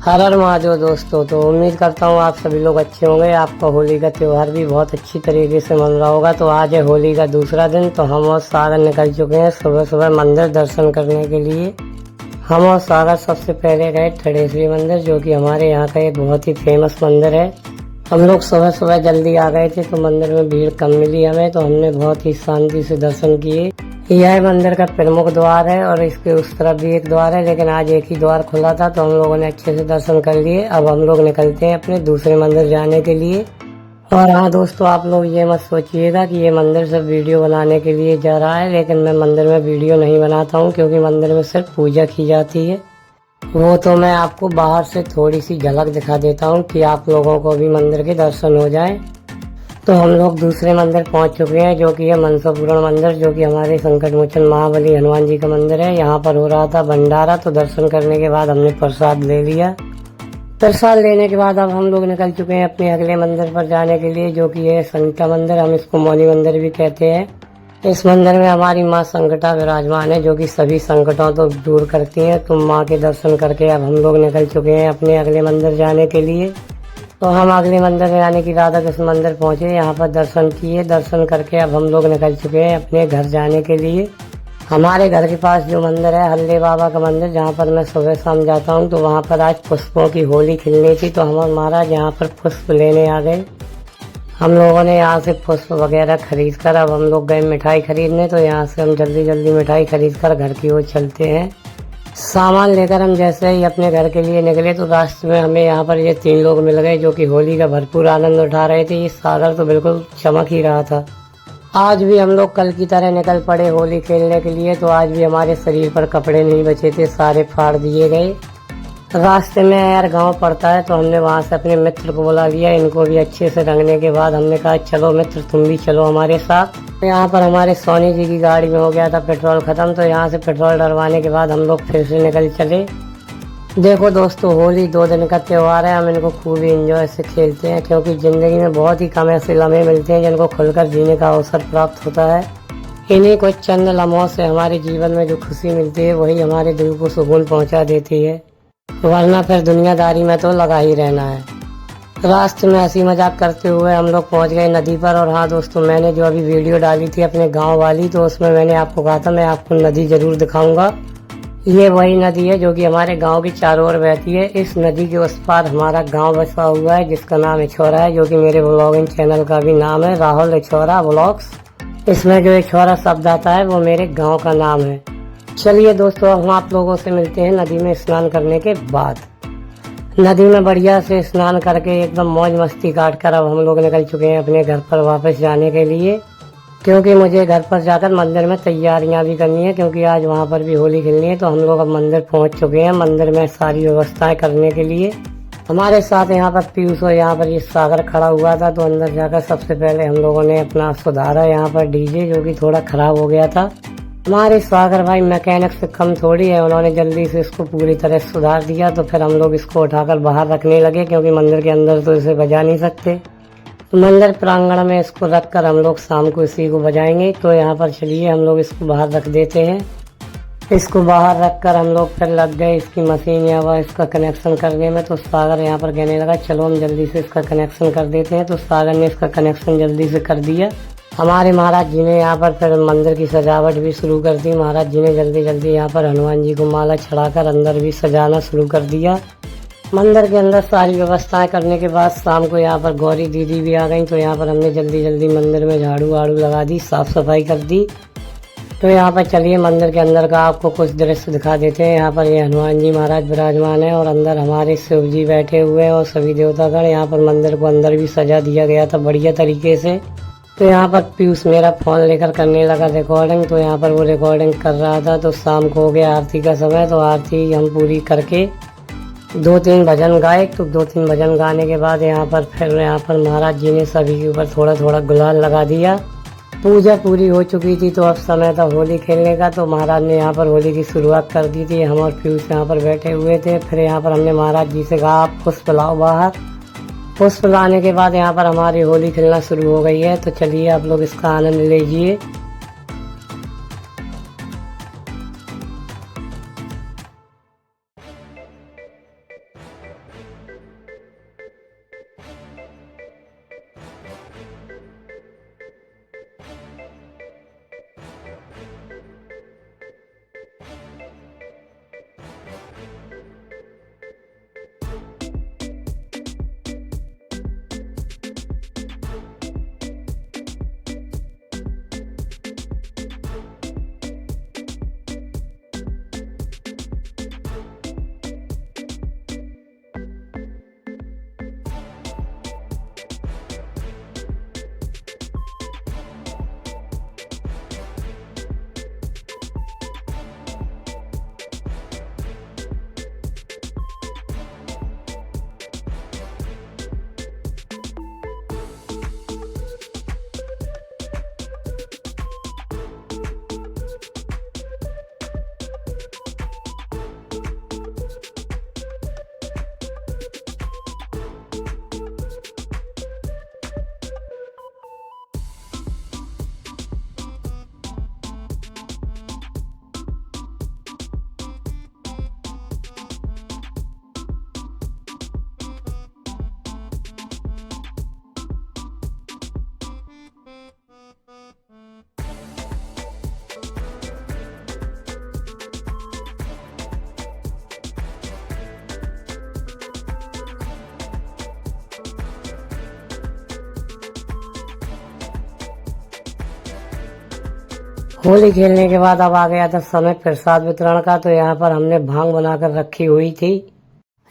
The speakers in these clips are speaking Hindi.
हर हर महादेव दोस्तों। तो उम्मीद करता हूँ आप सभी लोग अच्छे होंगे। आपका होली का त्यौहार भी बहुत अच्छी तरीके से मन रहा होगा। तो आज है होली का दूसरा दिन। तो हम और सागर निकल चुके हैं सुबह सुबह मंदिर दर्शन करने के लिए। हम और सागर सबसे पहले गए ठडेश्वरी मंदिर, जो कि हमारे यहाँ का एक बहुत ही फेमस मंदिर है। हम लोग सुबह सुबह जल्दी आ गए थे तो मंदिर में भीड़ कम मिली हमें, तो हमने बहुत ही शांति से दर्शन किए। यह मंदिर का प्रमुख द्वार है और इसके उस तरफ भी एक द्वार है, लेकिन आज एक ही द्वार खुला था तो हम लोगों ने अच्छे से दर्शन कर लिए। अब हम लोग निकलते हैं अपने दूसरे मंदिर जाने के लिए। और हाँ दोस्तों, आप लोग ये मत सोचिएगा कि ये मंदिर सिर्फ वीडियो बनाने के लिए जा रहा है, लेकिन मैं मंदिर में वीडियो नहीं बनाता हूँ, क्योंकि मंदिर में सिर्फ पूजा की जाती है। वो तो मैं आपको बाहर से थोड़ी सी झलक दिखा देता हूँ कि आप लोगों को भी मंदिर के दर्शन हो जाए। तो हम लोग दूसरे मंदिर पहुंच चुके हैं, जो कि है मनसापूरण मंदिर, जो कि हमारे संकट मोचन महाबली हनुमान जी का मंदिर है। यहाँ पर हो रहा था भंडारा, तो दर्शन करने के बाद हमने प्रसाद ले लिया। प्रसाद लेने के बाद अब हम लोग निकल चुके हैं अपने अगले मंदिर पर जाने के लिए, जो कि है संकटा मंदिर। हम इसको मौनी मंदिर भी कहते हैं। इस मंदिर में हमारी माँ संकटा विराजमान है, जो कि सभी संकटों को दूर करती हैं। तो माँ के दर्शन करके अब हम लोग निकल चुके हैं अपने अगले मंदिर जाने के लिए। तो हम अगले मंदिर यानी कि राधा कृष्ण मंदिर पहुंचे, यहाँ पर दर्शन किए। दर्शन करके अब हम लोग निकल चुके हैं अपने घर जाने के लिए। हमारे घर के पास जो मंदिर है हल्ले बाबा का मंदिर, जहाँ पर मैं सुबह शाम जाता हूँ, तो वहाँ पर आज पुष्पों की होली खिलनी थी। तो हम महाराज यहाँ पर पुष्प लेने आ गए। हम लोगों ने यहाँ से पुष्प वगैरह खरीद कर अब हम लोग गए मिठाई खरीदने। तो यहाँ से हम जल्दी जल्दी मिठाई खरीद कर घर की ओर चलते हैं। सामान लेकर हम जैसे ही अपने घर के लिए निकले तो रास्ते में हमें यहाँ पर ये 3 लोग मिल गए, जो कि होली का भरपूर आनंद उठा रहे थे। ये सागर तो बिल्कुल चमक ही रहा था। आज भी हम लोग कल की तरह निकल पड़े होली खेलने के लिए। तो आज भी हमारे शरीर पर कपड़े नहीं बचे थे, सारे फाड़ दिए गए। रास्ते में यार गांव पड़ता है, तो हमने वहां से अपने मित्र को बुला लिया। इनको भी अच्छे से रंगने के बाद हमने कहा चलो मित्र तुम भी चलो हमारे साथ। यहाँ पर हमारे सोनी जी की गाड़ी में हो गया था पेट्रोल खत्म, तो यहाँ से पेट्रोल डलवाने के बाद हम लोग फिर से निकल चले। देखो दोस्तों, होली 2 दिन का त्योहार है। हम इनको खूब इंजॉय से खेलते हैं, क्योंकि जिंदगी में बहुत ही कम ऐसे लम्हे मिलते हैं जिनको खुलकर जीने का अवसर प्राप्त होता है। इन्हीं कुछ चंद लम्हों से हमारे जीवन में जो खुशी मिलती है वही हमारे दिल को सुकून पहुँचा देती है, वरना फिर दुनियादारी में तो लगा ही रहना है। रास्ते में हंसी मजाक करते हुए हम लोग पहुंच गए नदी पर। और हाँ दोस्तों, मैंने जो अभी वीडियो डाली थी अपने गांव वाली, तो उसमें मैंने आपको कहा था मैं आपको नदी जरूर दिखाऊंगा। ये वही नदी है जो कि हमारे गांव की चारों ओर बहती है। इस नदी के उस पार हमारा गांव बसा हुआ है, जिसका नाम इछौरा है, जो कि मेरे व्लॉगिंग चैनल का भी नाम है, राहुल इछौरा व्लॉग्स। इसमें जो इछौरा शब्द आता है वो मेरे गाँव का नाम है। चलिए दोस्तों, हम आप लोगों से मिलते हैं नदी में स्नान करने के बाद। नदी में बढ़िया से स्नान करके एकदम मौज मस्ती काट कर अब हम लोग निकल चुके हैं अपने घर पर वापस जाने के लिए, क्योंकि मुझे घर पर जाकर मंदिर में तैयारियां भी करनी है, क्योंकि आज वहां पर भी होली खेलनी है। तो हम लोग अब मंदिर पहुंच चुके हैं, मंदिर में सारी व्यवस्थाएं करने के लिए। हमारे साथ यहाँ पर पीयूष और यहाँ पर ये सागर खड़ा हुआ था। तो अंदर जाकर सबसे पहले हम लोगों ने अपना सुधारा यहाँ पर डीजे, जो कि थोड़ा खराब हो गया था। हमारे सागर भाई मैकेनिक से कम थोड़ी है, उन्होंने जल्दी से इसको पूरी तरह सुधार दिया। तो फिर हम लोग इसको उठाकर बाहर रखने लगे, क्योंकि मंदिर के अंदर तो इसे बजा नहीं सकते। तो मंदिर प्रांगण में इसको रखकर हम लोग शाम को इसी को बजाएंगे। तो यहाँ पर चलिए हम लोग इसको बाहर रख देते हैं। इसको बाहर रखकर हम लोग फिर लग गए इसकी मशीन या वह इसका कनेक्शन करने में। तो सागर यहाँ पर कहने लगा चलो हम जल्दी से इसका कनेक्शन कर देते हैं। तो सागर ने इसका कनेक्शन जल्दी से कर दिया। हमारे महाराज जी ने यहाँ पर फिर मंदिर की सजावट भी शुरू कर दी। महाराज जी ने जल्दी जल्दी यहाँ पर हनुमान जी को माला चढ़ाकर अंदर भी सजाना शुरू कर दिया। मंदिर के अंदर सारी व्यवस्थाएं करने के बाद शाम को यहाँ पर गौरी दीदी भी आ गई। तो यहाँ पर हमने जल्दी जल्दी मंदिर में झाड़ू वाड़ू लगा दी, साफ सफाई कर दी। तो यहाँ पर चलिए मंदिर के अंदर का आपको कुछ दृश्य दिखा देते हैं। यहाँ पर ये हनुमान जी महाराज विराजमान है और अंदर हमारे शिव जी बैठे हुए हैं और सभी देवतागण। यहाँ पर मंदिर को अंदर भी सजा दिया गया था बढ़िया तरीके से। तो यहाँ पर पीयूष मेरा फोन लेकर करने लगा रिकॉर्डिंग। तो यहाँ पर वो रिकॉर्डिंग कर रहा था। तो शाम को हो गया आरती का समय। तो आरती हम पूरी करके 2-3 भजन गाए। तो 2-3 भजन गाने के बाद यहाँ पर महाराज जी ने सभी के ऊपर थोड़ा थोड़ा गुलाल लगा दिया। पूजा पूरी हो चुकी थी, तो अब समय था होली खेलने का। तो महाराज ने यहाँ पर होली की शुरुआत कर दी थी। हम और पीयूष यहाँ पर बैठे हुए थे। फिर यहाँ पर हमने महाराज जी से कहा आप पुष्प लाओ बाहर। पुष्प लाने के बाद यहाँ पर हमारी होली खेलना शुरू हो गई है। तो चलिए आप लोग इसका आनंद लीजिए। होली खेलने के बाद अब आ गया था समय प्रसाद वितरण का। तो यहाँ पर हमने भांग बनाकर रखी हुई थी।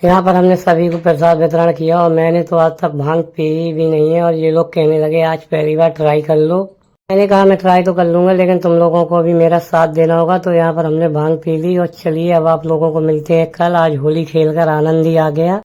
यहाँ पर हमने सभी को प्रसाद वितरण किया और मैंने तो आज तक भांग पी भी नहीं है। और ये लोग कहने लगे आज पहली बार ट्राई कर लो। मैंने कहा मैं ट्राई तो कर लूंगा, लेकिन तुम लोगों को भी मेरा साथ देना होगा। तो यहाँ पर हमने भांग पी ली और चलिए अब आप लोगों को मिलते हैं कल। आज होली खेलकर आनंद ही आ गया।